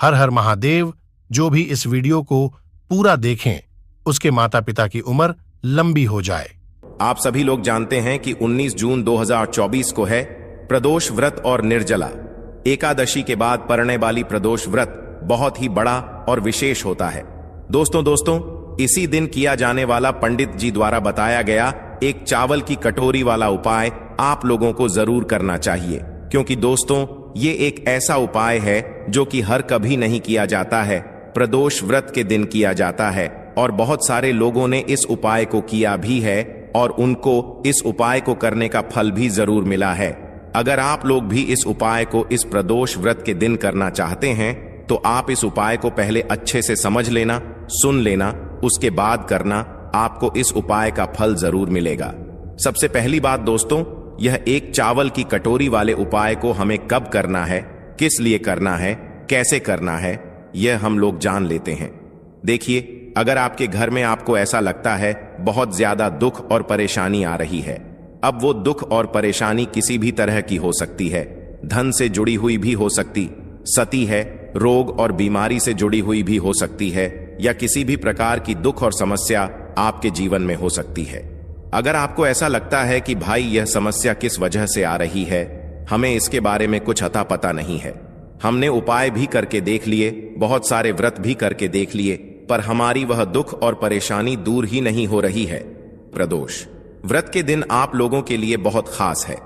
हर हर महादेव। जो भी इस वीडियो को पूरा देखें उसके माता पिता की उम्र लंबी हो जाए। आप सभी लोग जानते हैं कि 19 जून 2024 को है प्रदोष व्रत और निर्जला एकादशी के बाद पड़ने वाली प्रदोष व्रत बहुत ही बड़ा और विशेष होता है। दोस्तों इसी दिन किया जाने वाला पंडित जी द्वारा बताया गया एक चावल की कटोरी वाला उपाय आप लोगों को जरूर करना चाहिए, क्योंकि दोस्तों ये एक ऐसा उपाय है जो कि हर कभी नहीं किया जाता है, प्रदोष व्रत के दिन किया जाता है और बहुत सारे लोगों ने इस उपाय को किया भी है और उनको इस उपाय को करने का फल भी जरूर मिला है। अगर आप लोग भी इस उपाय को इस प्रदोष व्रत के दिन करना चाहते हैं तो आप इस उपाय को पहले अच्छे से समझ लेना, सुन लेना, उसके बाद करना, आपको इस उपाय का फल जरूर मिलेगा। सबसे पहली बात दोस्तों, यह एक चावल की कटोरी वाले उपाय को हमें कब करना है, किस लिए करना है, कैसे करना है, यह हम लोग जान लेते हैं। देखिए, अगर आपके घर में आपको ऐसा लगता है बहुत ज्यादा दुख और परेशानी आ रही है, अब वो दुख और परेशानी किसी भी तरह की हो सकती है, धन से जुड़ी हुई भी हो सकती, सती है, रोग और बीमारी से जुड़ी हुई भी हो सकती है, या किसी भी प्रकार की दुख और समस्या आपके जीवन में हो सकती है। अगर आपको ऐसा लगता है कि भाई यह समस्या किस वजह से आ रही है, हमें इसके बारे में कुछ अता पता नहीं है, हमने उपाय भी करके देख लिए, बहुत सारे व्रत भी करके देख लिए, पर हमारी वह दुख और परेशानी दूर ही नहीं हो रही है। प्रदोष व्रत के दिन आप लोगों के लिए बहुत खास है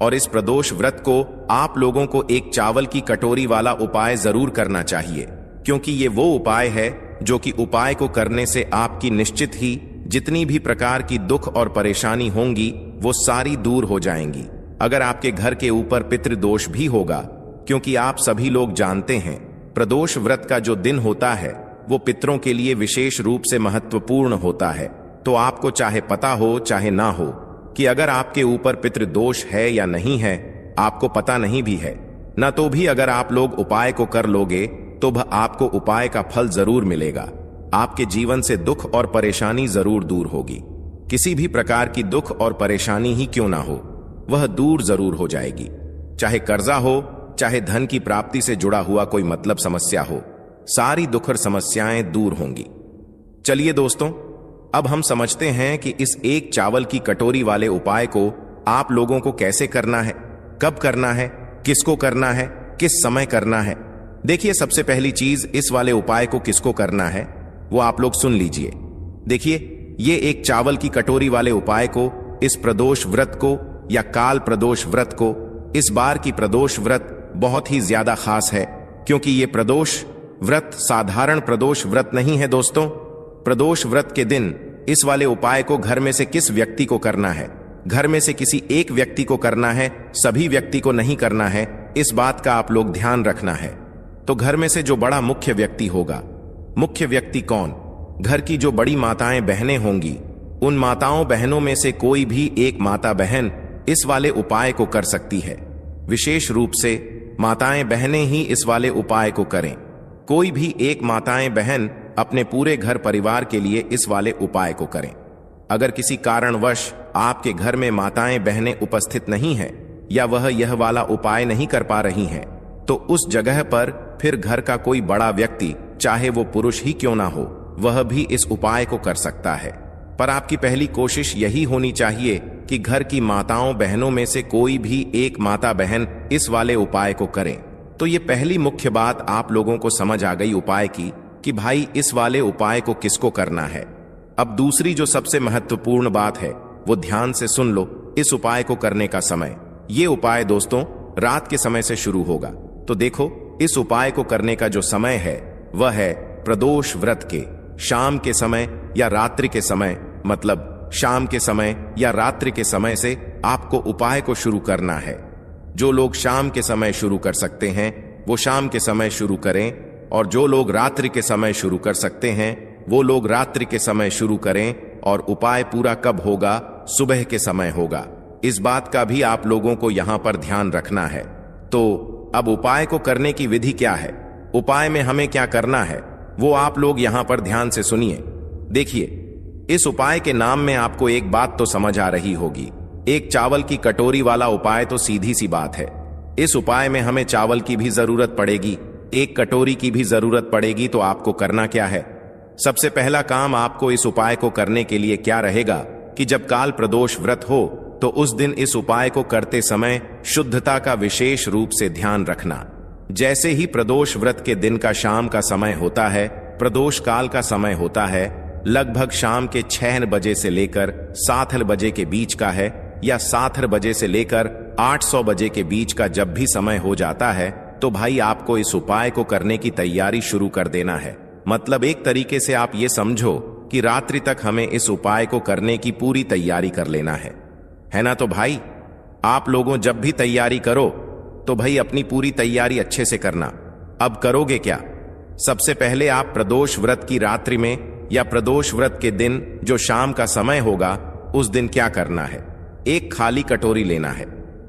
और इस प्रदोष व्रत को आप लोगों को एक चावल की कटोरी वाला उपाय जरूर करना चाहिए, क्योंकि ये वो उपाय है जो कि उपाय को करने से आपकी निश्चित ही जितनी भी प्रकार की दुख और परेशानी होंगी वो सारी दूर हो जाएंगी। अगर आपके घर के ऊपर पितृदोष भी होगा, क्योंकि आप सभी लोग जानते हैं प्रदोष व्रत का जो दिन होता है वो पितरों के लिए विशेष रूप से महत्वपूर्ण होता है, तो आपको चाहे पता हो चाहे ना हो कि अगर आपके ऊपर पितृदोष है या नहीं है, आपको पता नहीं भी है ना, तो भी अगर आप लोग उपाय को कर लोगे तो आपको उपाय का फल जरूर मिलेगा। आपके जीवन से दुख और परेशानी जरूर दूर होगी। किसी भी प्रकार की दुख और परेशानी ही क्यों ना हो, वह दूर जरूर हो जाएगी। चाहे कर्जा हो, चाहे धन की प्राप्ति से जुड़ा हुआ कोई मतलब समस्या हो, सारी दुख और समस्याएं दूर होंगी। चलिए दोस्तों, अब हम समझते हैं कि इस एक चावल की कटोरी वाले उपाय को आप लोगों को कैसे करना है, कब करना है, किसको करना है, किस समय करना है। देखिए, सबसे पहली चीज, इस वाले उपाय को किसको करना है वो आप लोग सुन लीजिए। देखिए, ये एक चावल की कटोरी वाले उपाय को इस प्रदोष व्रत को या काल प्रदोष व्रत को, इस बार की प्रदोष व्रत बहुत ही ज्यादा खास है, क्योंकि ये प्रदोष व्रत साधारण प्रदोष व्रत नहीं है दोस्तों। प्रदोष व्रत के दिन इस वाले उपाय को घर में से किस व्यक्ति को करना है, घर में से किसी एक व्यक्ति को करना है, सभी व्यक्ति को नहीं करना है, इस बात का आप लोग ध्यान रखना है। तो घर में से जो बड़ा मुख्य व्यक्ति होगा, मुख्य व्यक्ति कौन, घर की जो बड़ी माताएं बहनें होंगी, उन माताओं बहनों में से कोई भी एक माता बहन इस वाले उपाय को कर सकती है। विशेष रूप से माताएं बहनें ही इस वाले उपाय को करें। कोई भी एक माताएं बहन अपने पूरे घर परिवार के लिए इस वाले उपाय को करें। अगर किसी कारणवश आपके घर में माताएं बहनें उपस्थित नहीं हैं या वह यह वाला उपाय नहीं कर पा रही हैं, तो उस जगह पर फिर घर का कोई बड़ा व्यक्ति, चाहे वो पुरुष ही क्यों ना हो, वह भी इस उपाय को कर सकता है। पर आपकी पहली कोशिश यही होनी चाहिए कि घर की माताओं बहनों में से कोई भी एक माता बहन इस वाले उपाय को करें। तो ये पहली मुख्य बात आप लोगों को समझ आ गई उपाय की कि भाई इस वाले उपाय को किसको करना है। अब दूसरी जो सबसे महत्वपूर्ण बात है वो ध्यान से सुन लो, इस उपाय को करने का समय। ये उपाय दोस्तों रात के समय से शुरू होगा। तो देखो, इस उपाय को करने का जो समय है वह है प्रदोष व्रत के शाम के समय या रात्रि के समय, मतलब शाम के समय या रात्रि के समय से आपको उपाय को शुरू करना है। जो लोग शाम के समय शुरू कर सकते हैं वो शाम के समय शुरू करें, और जो लोग रात्रि के समय शुरू कर सकते हैं वो लोग रात्रि के समय शुरू करें। और उपाय पूरा कब होगा? सुबह के समय होगा। इस बात का भी आप लोगों को यहां पर ध्यान रखना है। तो अब उपाय को करने की विधि क्या है, उपाय में हमें क्या करना है, वो आप लोग यहां पर ध्यान से सुनिए। देखिए, इस उपाय के नाम में आपको एक बात तो समझ आ रही होगी। एक चावल की कटोरी वाला उपाय तो सीधी सी बात है। इस उपाय में हमें चावल की भी जरूरत पड़ेगी, 1 कटोरी की भी जरूरत पड़ेगी। तो आपको करना क्या है? सबसे पहला काम आपको इस उपाय को करने के लिए क्या रहेगा कि जब काल प्रदोष व्रत हो तो उस दिन इस उपाय को करते समय शुद्धता का विशेष रूप से ध्यान रखना। जैसे ही प्रदोष व्रत के दिन का शाम का समय होता है, प्रदोष काल का समय होता है, लगभग शाम के 6 बजे से लेकर 7 बजे के बीच का है, या 7 बजे से लेकर 800 बजे के बीच का जब भी समय हो जाता है, तो भाई आपको इस उपाय को करने की तैयारी शुरू कर देना है। मतलब एक तरीके से आप ये समझो कि रात्रि तक हमें इस उपाय को करने की पूरी तैयारी कर लेना है ना? तो भाई आप लोगों जब भी तैयारी करो तो भाई अपनी पूरी तैयारी अच्छे से करना। अब करोगे क्या? सबसे पहले आप प्रदोष व्रत की रात्रि में या प्रदोष व्रत के दिन जो शाम का समय होगा उस दिन क्या करना है? एक खाली कटोरी लेना है।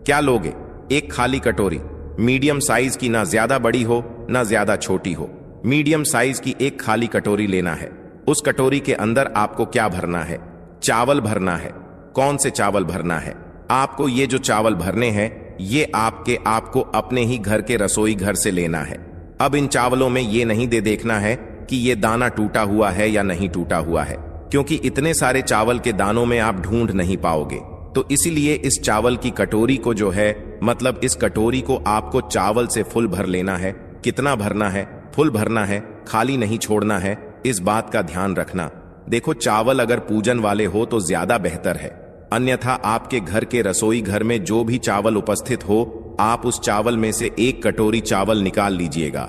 क्या लोगे? एक खाली कटोरी, मीडियम साइज की, ना ज्यादा बड़ी हो ना ज्यादा छोटी हो, मीडियम साइज की एक खाली कटोरी लेना है। उस कटोरी के अंदर आपको क्या भरना है? चावल भरना है। कौन से चावल भरना है? आपको ये जो चावल भरने हैं ये आपको अपने ही घर के रसोई घर से लेना है। अब इन चावलों में ये नहीं देखना है कि ये दाना टूटा हुआ है या नहीं टूटा हुआ है, क्योंकि इतने सारे चावल के दानों में आप ढूंढ नहीं पाओगे। तो इसीलिए इस चावल की कटोरी को जो है, मतलब इस कटोरी को आपको चावल से फुल भर लेना है। कितना भरना है? फुल भरना है, खाली नहीं छोड़ना है। इस बात का ध्यान रखना। देखो, चावल अगर पूजन वाले हो तो ज्यादा बेहतर है, अन्यथा आपके घर के रसोई घर में जो भी चावल उपस्थित हो, आप उस चावल में से 1 कटोरी चावल निकाल लीजिएगा।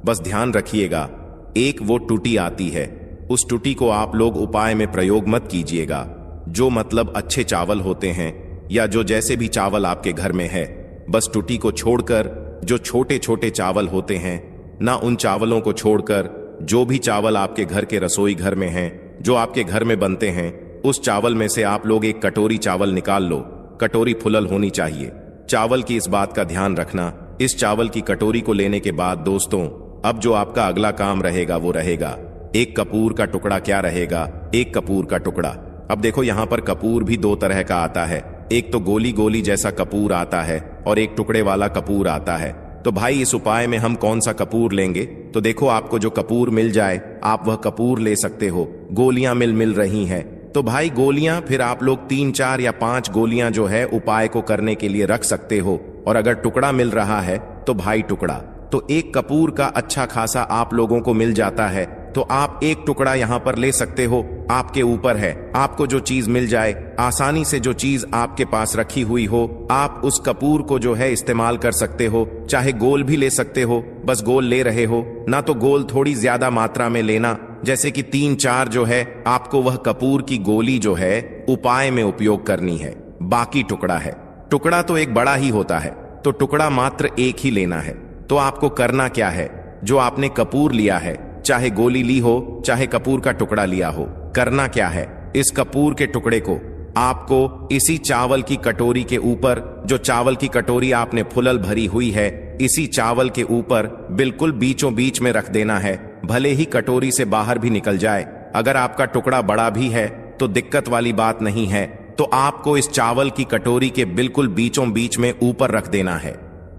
बस ध्यान रखिएगा, एक वो टूटी आती है, उस टूटी को आप लोग उपाय में प्रयोग मत कीजिएगा। जो मतलब अच्छे चावल होते हैं या जो जैसे भी चावल आपके घर में है, बस टूटी को छोड़कर जो छोटे छोटे चावल होते हैं ना, उन चावलों को छोड़कर जो भी चावल आपके घर के रसोई घर में हैं, जो आपके घर में बनते हैं, उस चावल में से आप लोग 1 कटोरी चावल निकाल लो। कटोरी फुलल होनी चाहिए। चावल की इस बात का ध्यान रखना। इस चावल की कटोरी को लेने के बाद दोस्तों, अब जो आपका अगला काम रहेगा वो रहेगा 1 कपूर का टुकड़ा। क्या रहेगा? 1 कपूर का टुकड़ा। अब देखो, यहां पर कपूर भी 2 तरह का आता है। एक तो गोली गोली जैसा कपूर आता है और एक टुकड़े वाला कपूर आता है। तो भाई इस उपाय में हम कौन सा कपूर लेंगे? तो देखो, आपको जो कपूर मिल जाए आप वह कपूर ले सकते हो। गोलियां मिल रही हैं तो भाई गोलियां फिर आप लोग 3, 4 या 5 गोलियां जो है उपाय को करने के लिए रख सकते हो। और अगर टुकड़ा मिल रहा है तो भाई टुकड़ा, तो 1 कपूर का अच्छा खासा आप लोगों को मिल जाता है, तो आप 1 टुकड़ा यहां पर ले सकते हो। आपके ऊपर है, आपको जो चीज मिल जाए, आसानी से जो चीज आपके पास रखी हुई हो, आप उस कपूर को जो है इस्तेमाल कर सकते हो। चाहे गोल भी ले सकते हो, बस गोल ले रहे हो ना तो गोल थोड़ी ज्यादा मात्रा में लेना, जैसे कि 3, 4 जो है आपको वह कपूर की गोली जो है उपाय में उपयोग करनी है। बाकी टुकड़ा है, टुकड़ा तो एक बड़ा ही होता है, तो टुकड़ा मात्र 1 ही लेना है। तो आपको करना क्या है? जो आपने कपूर लिया है, चाहे गोली ली हो चाहे कपूर का टुकड़ा लिया हो, करना क्या है? इस कपूर के टुकड़े को आपको इसी चावल की कटोरी के ऊपर, जो चावल की कटोरी आपने फुलल भरी हुई है, इसी चावल के ऊपर बिल्कुल बीचों बीच में रख देना है। भले ही कटोरी से बाहर भी निकल जाए, अगर आपका टुकड़ा बड़ा भी है तो दिक्कत वाली बात नहीं है। तो आपको इस चावल की कटोरी के बिल्कुल बीचों बीच में ऊपर रख देना है।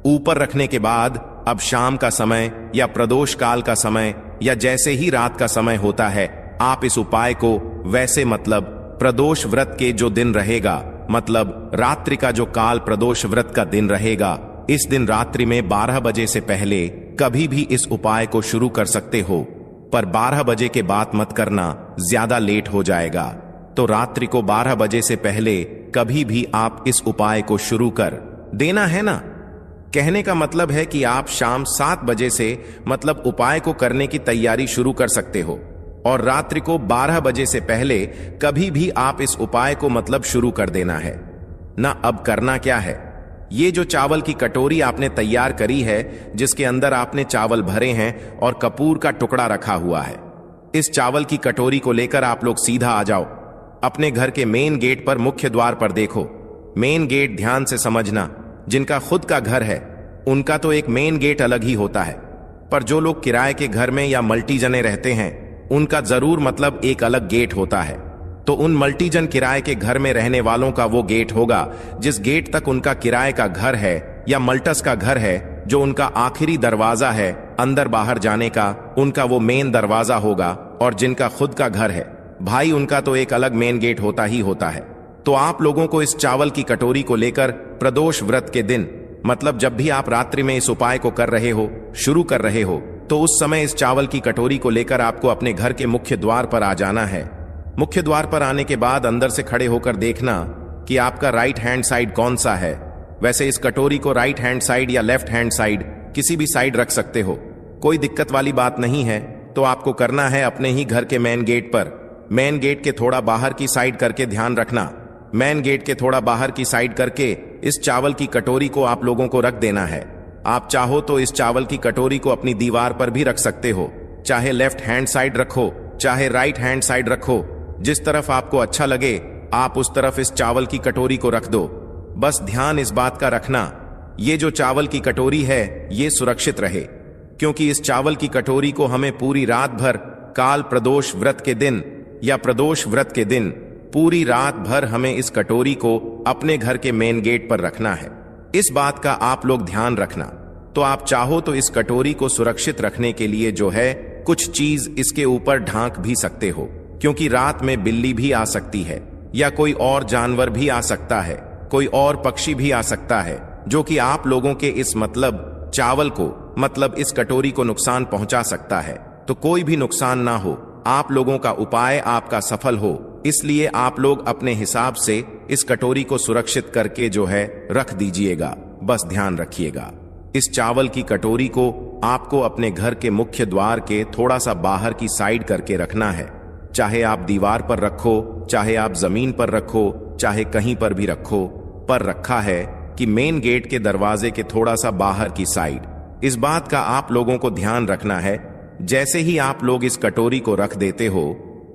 ऊपर रखने के बाद अब शाम का समय या प्रदोष काल का समय या जैसे ही रात का समय होता है, आप इस उपाय को वैसे मतलब प्रदोष व्रत के जो दिन रहेगा, मतलब रात्रि का जो काल प्रदोष व्रत का दिन रहेगा, इस दिन रात्रि में 12 बजे से पहले कभी भी इस उपाय को शुरू कर सकते हो। पर 12 बजे के बाद मत करना, ज्यादा लेट हो जाएगा। तो रात्रि को 12 बजे से पहले कभी भी आप इस उपाय को शुरू कर देना है ना। कहने का मतलब है कि आप शाम 7 बजे से मतलब उपाय को करने की तैयारी शुरू कर सकते हो, और रात्रि को 12 बजे से पहले कभी भी आप इस उपाय को मतलब शुरू कर देना है ना। अब करना क्या है? ये जो चावल की कटोरी आपने तैयार करी है, जिसके अंदर आपने चावल भरे हैं और कपूर का टुकड़ा रखा हुआ है, इस चावल की कटोरी को लेकर आप लोग सीधा आ जाओ अपने घर के मेन गेट पर। मुख्य द्वार पर देखो, मेन गेट ध्यान से समझना। जिनका खुद का घर है उनका तो एक मेन गेट अलग ही होता है, पर जो लोग किराए के घर में या मल्टी जने रहते हैं उनका जरूर मतलब एक अलग गेट होता है। तो उन मल्टीजन किराए के घर में रहने वालों का वो गेट होगा जिस गेट तक उनका किराए का घर है या मल्टस का घर है, जो उनका आखिरी दरवाजा है अंदर बाहर जाने का उनका वो मेन दरवाजा होगा, और जिनका खुद का घर है भाई उनका तो एक अलग मेन गेट होता ही होता है। तो आप लोगों को इस चावल की कटोरी को लेकर प्रदोष व्रत के दिन, मतलब जब भी आप रात्रि में इस उपाय को कर रहे हो, शुरू कर रहे हो, तो उस समय इस चावल की कटोरी को लेकर आपको अपने घर के मुख्य द्वार पर आ जाना है। मुख्य द्वार पर आने के बाद अंदर से खड़े होकर देखना कि आपका राइट हैंड साइड कौन सा है। वैसे इस कटोरी को राइट हैंड साइड या लेफ्ट हैंड साइड किसी भी साइड रख सकते हो, कोई दिक्कत वाली बात नहीं है। तो आपको करना है अपने ही घर के मेन गेट पर, मेन गेट के थोड़ा बाहर की साइड करके ध्यान रखना, मेन गेट के थोड़ा बाहर की साइड करके इस चावल की कटोरी को आप लोगों को रख देना है। आप चाहो तो इस चावल की कटोरी को अपनी दीवार पर भी रख सकते हो, चाहे लेफ्ट हैंड साइड रखो चाहे राइट हैंड साइड रखो, जिस तरफ आपको अच्छा लगे आप उस तरफ इस चावल की कटोरी को रख दो। बस ध्यान इस बात का रखना, ये जो चावल की कटोरी है ये सुरक्षित रहे, क्योंकि इस चावल की कटोरी को हमें पूरी रात भर काल प्रदोष व्रत के दिन या प्रदोष व्रत के दिन पूरी रात भर हमें इस कटोरी को अपने घर के मेन गेट पर रखना है। इस बात का आप लोग ध्यान रखना। तो आप चाहो तो इस कटोरी को सुरक्षित रखने के लिए जो है कुछ चीज इसके ऊपर ढांक भी सकते हो, क्योंकि रात में बिल्ली भी आ सकती है या कोई और जानवर भी आ सकता है, कोई और पक्षी भी आ सकता है, जो कि आप लोगों के इस मतलब चावल को मतलब इस कटोरी को नुकसान पहुंचा सकता है। तो कोई भी नुकसान ना हो, आप लोगों का उपाय आपका सफल हो, इसलिए आप लोग अपने हिसाब से इस कटोरी को सुरक्षित करके जो है रख दीजिएगा। बस ध्यान रखिएगा, इस चावल की कटोरी को आपको अपने घर के मुख्य द्वार के थोड़ा सा बाहर की साइड करके रखना है। चाहे आप दीवार पर रखो, चाहे आप जमीन पर रखो, चाहे कहीं पर भी रखो, पर रखा है कि मेन गेट के दरवाजे के थोड़ा सा बाहर की साइड। इस बात का आप लोगों को ध्यान रखना है। जैसे ही आप लोग इस कटोरी को रख देते हो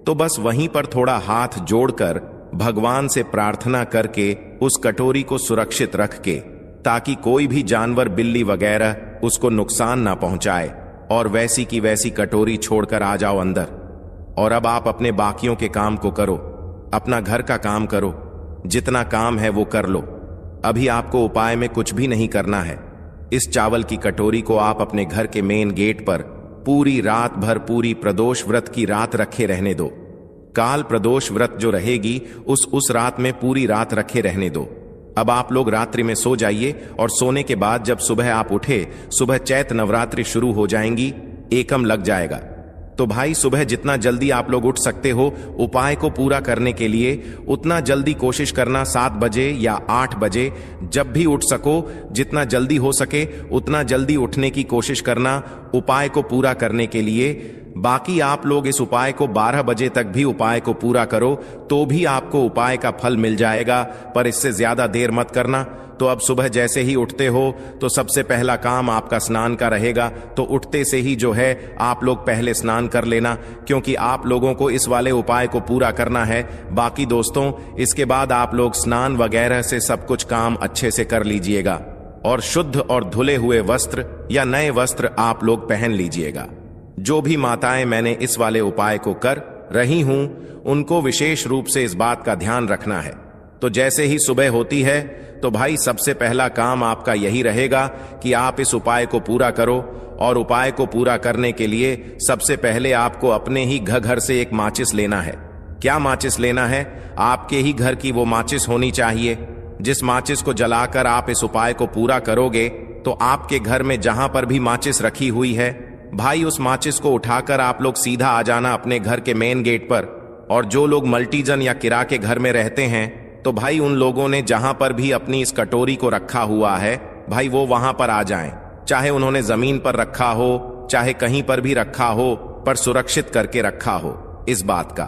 तो बस वहीं पर थोड़ा हाथ जोड़कर भगवान से प्रार्थना करके उस कटोरी को सुरक्षित रख के, ताकि कोई भी जानवर बिल्ली वगैरह उसको नुकसान ना पहुंचाए, और वैसी की वैसी कटोरी छोड़कर आ जाओ अंदर। और अब आप अपने बाकियों के काम को करो, अपना घर का काम करो, जितना काम है वो कर लो। अभी आपको उपाय में कुछ भी नहीं करना है। इस चावल की कटोरी को आप अपने घर के मेन गेट पर पूरी रात भर, पूरी प्रदोष व्रत की रात रखे रहने दो। काल प्रदोष व्रत जो रहेगी उस रात में पूरी रात रखे रहने दो। अब आप लोग रात्रि में सो जाइए, और सोने के बाद जब सुबह आप उठे, सुबह चैत नवरात्रि शुरू हो जाएंगी, एकम लग जाएगा। तो भाई सुबह जितना जल्दी आप लोग उठ सकते हो उपाय को पूरा करने के लिए, उतना जल्दी कोशिश करना। 7 बजे या 8 बजे जब भी उठ सको, जितना जल्दी हो सके उतना जल्दी उठने की कोशिश करना उपाय को पूरा करने के लिए। बाकी आप लोग इस उपाय को 12 बजे तक भी उपाय को पूरा करो तो भी आपको उपाय का फल मिल जाएगा, पर इससे ज्यादा देर मत करना। तो अब सुबह जैसे ही उठते हो तो सबसे पहला काम आपका स्नान का रहेगा। तो उठते से ही जो है आप लोग पहले स्नान कर लेना, क्योंकि आप लोगों को इस वाले उपाय को पूरा करना है। बाकी दोस्तों, इसके बाद आप लोग स्नान वगैरह से सब कुछ काम अच्छे से कर लीजिएगा, और शुद्ध और धुले हुए वस्त्र या नए वस्त्र आप लोग पहन लीजिएगा। जो भी माताएं मैंने इस वाले उपाय को कर रही हूं उनको विशेष रूप से इस बात का ध्यान रखना है। तो जैसे ही सुबह होती है तो भाई सबसे पहला काम आपका यही रहेगा कि आप इस उपाय को पूरा करो। और उपाय को पूरा करने के लिए सबसे पहले आपको अपने ही घर से एक माचिस लेना है। क्या माचिस लेना है? आपके ही घर की वो माचिस होनी चाहिए, जिस माचिस को जलाकर आप इस उपाय को पूरा करोगे तो आपके घर में जहां पर भी माचिस रखी हुई है भाई, उस माचिस को उठाकर आप लोग सीधा आ जाना अपने घर के मेन गेट पर। और जो लोग मल्टीजन या किराए के घर में रहते हैं तो भाई उन लोगों ने जहां पर भी अपनी इस कटोरी को रखा हुआ है भाई वो वहां पर आ जाएं। चाहे उन्होंने जमीन पर रखा हो, चाहे कहीं पर भी रखा हो, पर सुरक्षित करके रखा हो। इस बात का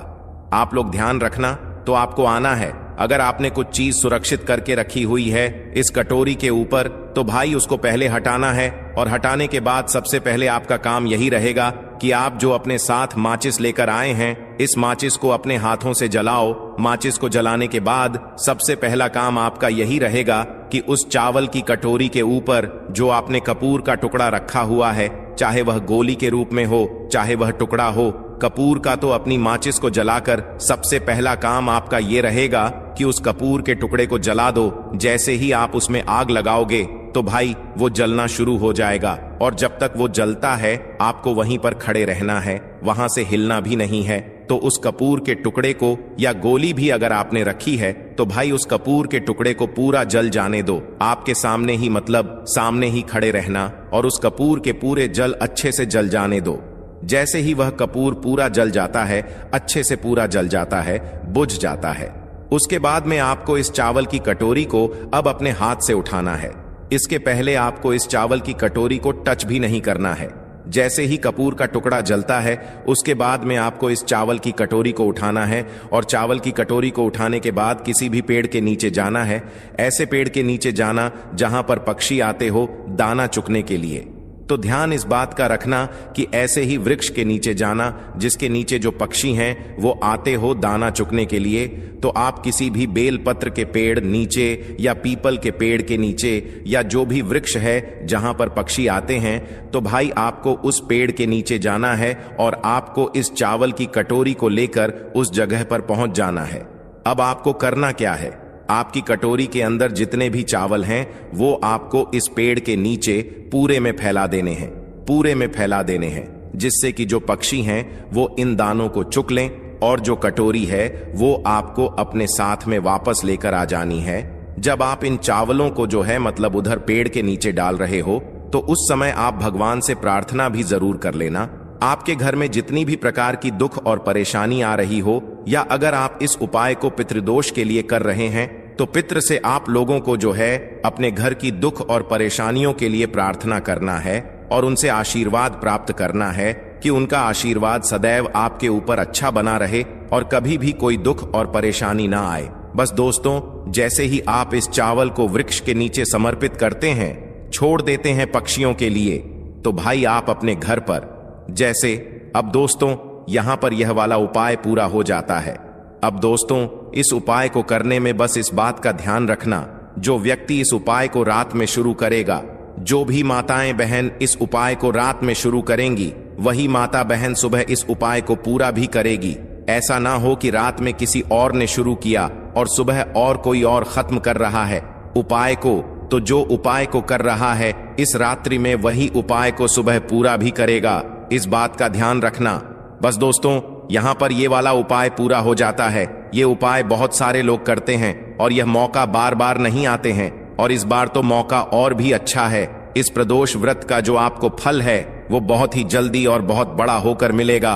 आप लोग ध्यान रखना। तो आपको आना है, अगर आपने कुछ चीज सुरक्षित करके रखी हुई है इस कटोरी के ऊपर तो भाई उसको पहले हटाना है। और हटाने के बाद सबसे पहले आपका काम यही रहेगा कि आप जो अपने साथ माचिस लेकर आए हैं इस माचिस को अपने हाथों से जलाओ। माचिस को जलाने के बाद सबसे पहला काम आपका यही रहेगा कि उस चावल की कटोरी के ऊपर जो आपने कपूर का टुकड़ा रखा हुआ है, चाहे वह गोली के रूप में हो चाहे वह टुकड़ा हो कपूर का, तो अपनी माचिस को जलाकर सबसे पहला काम आपका ये रहेगा कि उस कपूर के टुकड़े को जला दो। जैसे ही आप उसमें आग लगाओगे तो भाई वो जलना शुरू हो जाएगा, और जब तक वो जलता है आपको वहीं पर खड़े रहना है, वहां से हिलना भी नहीं है। तो उस कपूर के टुकड़े को या गोली भी अगर आपने रखी है तो भाई उस कपूर के टुकड़े को पूरा जल जाने दो, आपके सामने ही, मतलब सामने ही खड़े रहना, और उस कपूर के पूरे जल अच्छे से जल जाने दो। जैसे ही वह कपूर पूरा जल जाता है, अच्छे से पूरा जल जाता है, बुझ जाता है, उसके बाद में आपको इस चावल की कटोरी को अब अपने हाथ से उठाना है। इसके पहले आपको इस चावल की कटोरी को टच भी नहीं करना है। जैसे ही कपूर का टुकड़ा जलता है उसके बाद में आपको इस चावल की कटोरी को उठाना है, और चावल की कटोरी को उठाने के बाद किसी भी पेड़ के नीचे जाना है। ऐसे पेड़ के नीचे जाना जहां पर पक्षी आते हो दाना चुगने के लिए। तो ध्यान इस बात का रखना कि ऐसे ही वृक्ष के नीचे जाना जिसके नीचे जो पक्षी हैं वो आते हो दाना चुगने के लिए। तो आप किसी भी बेल पत्र के पेड़ नीचे या पीपल के पेड़ के नीचे या जो भी वृक्ष है जहां पर पक्षी आते हैं, तो भाई आपको उस पेड़ के नीचे जाना है और आपको इस चावल की कटोरी को लेकर उस जगह पर पहुंच जाना है। अब आपको करना क्या है, आपकी कटोरी के अंदर जितने भी चावल हैं वो आपको इस पेड़ के नीचे पूरे में फैला देने हैं, पूरे में फैला देने हैं, जिससे कि जो पक्षी हैं वो इन दानों को चुग लें, और जो कटोरी है वो आपको अपने साथ में वापस लेकर आ जानी है। जब आप इन चावलों को जो है मतलब उधर पेड़ के नीचे डाल रहे हो तो उस समय आप भगवान से प्रार्थना भी जरूर कर लेना। आपके घर में जितनी भी प्रकार की दुख और परेशानी आ रही हो, या अगर आप इस उपाय को पितृदोष के लिए कर रहे हैं, तो पितृ से आप लोगों को जो है अपने घर की दुख और परेशानियों के लिए प्रार्थना करना है और उनसे आशीर्वाद प्राप्त करना है कि उनका आशीर्वाद सदैव आपके ऊपर अच्छा बना रहे और कभी भी कोई दुख और परेशानी ना आए। बस दोस्तों, जैसे ही आप इस चावल को वृक्ष के नीचे समर्पित करते हैं, छोड़ देते हैं पक्षियों के लिए, तो भाई आप अपने घर पर जैसे, अब दोस्तों यहां पर यह वाला उपाय पूरा हो जाता है। अब दोस्तों इस उपाय को करने में बस इस बात का ध्यान रखना, जो व्यक्ति इस उपाय को रात में शुरू करेगा, जो भी माताएं बहन इस उपाय को रात में शुरू करेंगी, वही माता बहन सुबह इस उपाय को पूरा भी करेगी। ऐसा ना हो कि रात में किसी और ने शुरू किया और सुबह और कोई और खत्म कर रहा है उपाय को, तो जो उपाय को कर रहा है इस रात्रि में वही उपाय को सुबह पूरा भी करेगा। इस बात का ध्यान रखना। बस दोस्तों यहां पर ये वाला उपाय पूरा हो जाता है। ये उपाय बहुत सारे लोग करते हैं और यह मौका बार बार नहीं आते हैं, और इस बार तो मौका और भी अच्छा है। इस प्रदोष व्रत का जो आपको फल है वो बहुत ही जल्दी और बहुत बड़ा होकर मिलेगा।